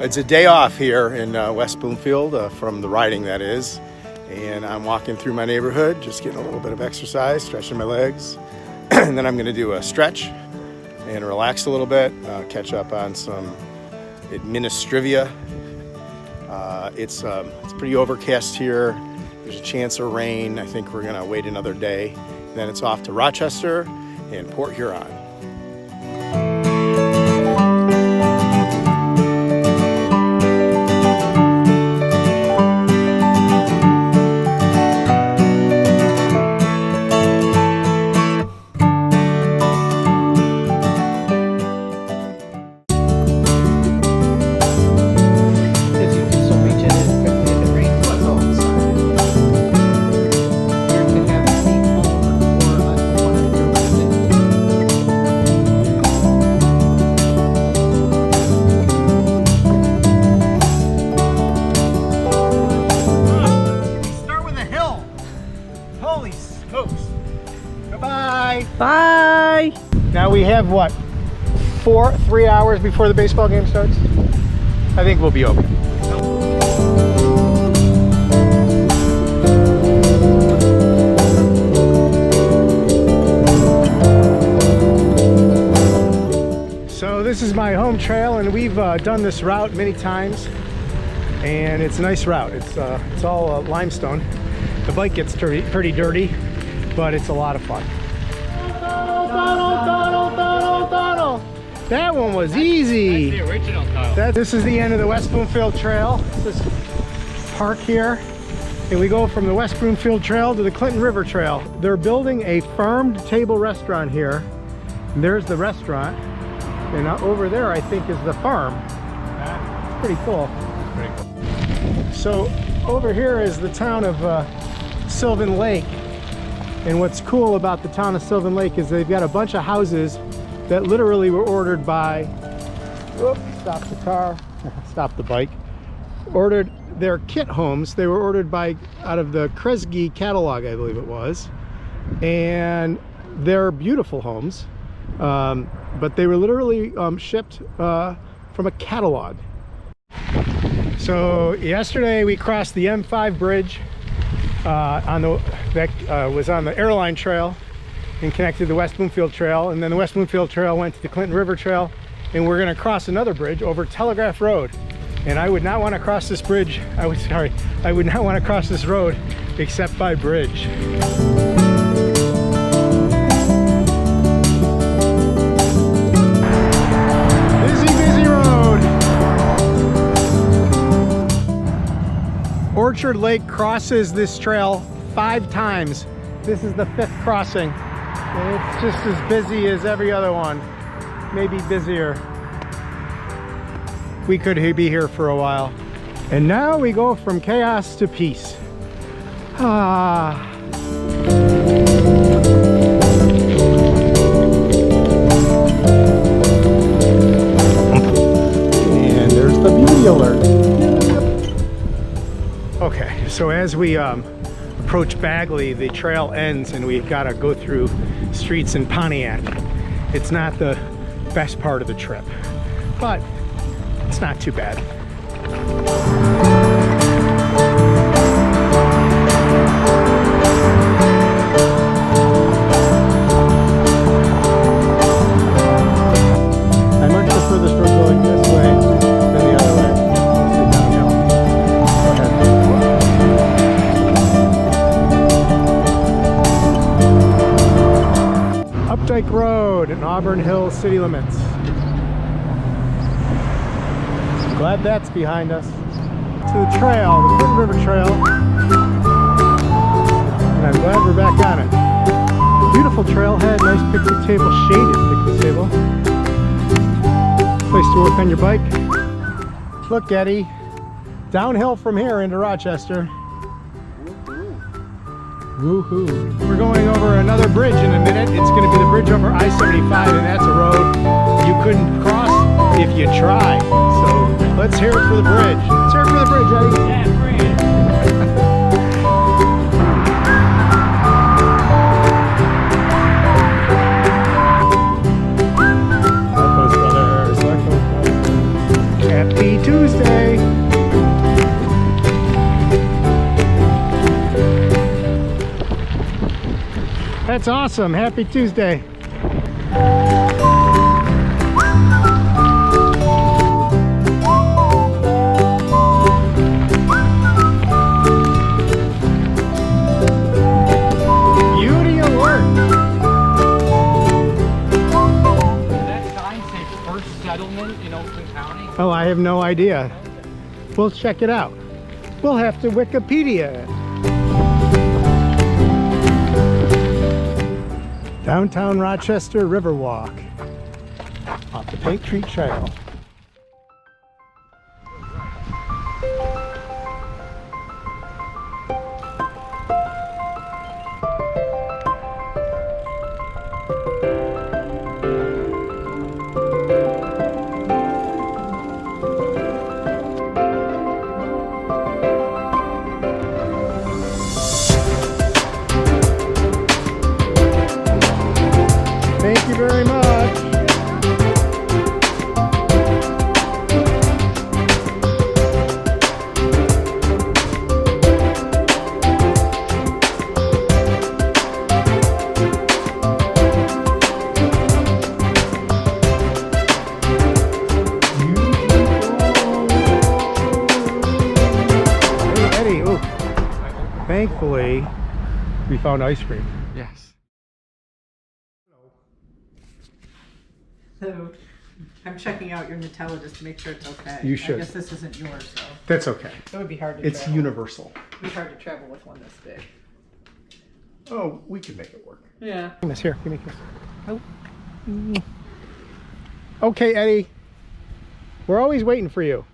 It's a day off here in West Bloomfield from the riding, that is. And I'm walking through my neighborhood, just getting a little bit of exercise, stretching my legs. And then I'm going to do a stretch and relax a little bit, catch up on some administrivia. It's pretty overcast here. There's a chance of rain. I think we're going to wait another day. And then it's off to Rochester and Port Huron. Goodbye. Bye. Now we have what? 3 hours before the baseball game starts? I think we'll be okay. So this is my home trail, and we've done this route many times, and it's a nice route. It's all limestone. The bike gets pretty dirty, but it's a lot of fun. That one was easy. That's the original Kyle. This is the end of the West Bloomfield Trail. This park here. And we go from the West Bloomfield Trail to the Clinton River Trail. They're building a farmed table restaurant here. And there's the restaurant. And over there, I think, is the farm. It's pretty cool. Pretty cool. So over here is the town of Sylvan Lake. And what's cool about the town of Sylvan Lake is they've got a bunch of houses that literally were ordered by, whoop, stop the car, stop the bike, ordered their kit homes. They were ordered by, out of the Kresge catalog, I believe it was. And they're beautiful homes, but they were literally shipped from a catalog. So yesterday we crossed the M5 bridge that was on the airline trail and connected the West Bloomfield Trail, and then the West Bloomfield Trail went to the Clinton River Trail, and we're going to cross another bridge over Telegraph Road. And I would not want to cross this bridge, I would not want to cross this road except by bridge. Busy road. Orchard Lake crosses this trail 5 times. This is the 5th crossing. And it's just as busy as every other one, maybe busier. We could be here for a while. And now we go from chaos to peace. Ah. And there's the beauty alert. Okay, so as we approach Bagley, the trail ends and we've got to go through streets in Pontiac. It's not the best part of the trip, but it's not too bad. I much prefer this road going this way than the other way. Mostly downhill. Go ahead. Updike Road in Auburn Hills city limits. Glad that's behind us. To the trail, the Clinton River Trail. And I'm glad we're back on it. Beautiful trailhead, nice picnic table, shaded picnic table. Place to work on your bike. Look, Eddie, downhill from here into Rochester. Woohoo. We're going over another bridge in a minute. It's going to be the bridge over I-75, and that's a road you couldn't cross if you try. So let's hear it for the bridge. Let's hear it for the bridge, Eddie. Yeah, bridge. Happy Tuesday. That's awesome. Happy Tuesday. Beauty of work. Does that sign say first settlement in Oakland County? Oh, I have no idea. We'll check it out. We'll have to Wikipedia. Downtown Rochester Riverwalk off the Paint Tree Trail. Thank you very much. Hey, Eddie. Ooh. Thankfully, we found ice cream. Yes. So I'm checking out your Nutella just to make sure it's okay. You should. I guess this isn't yours, so That's okay. it would be hard to It's travel. universal. It'd be hard to travel with one this big. Oh, we can make it work. Yeah. Give me this here. Give me this. Oh. Okay, Eddie. We're always waiting for you.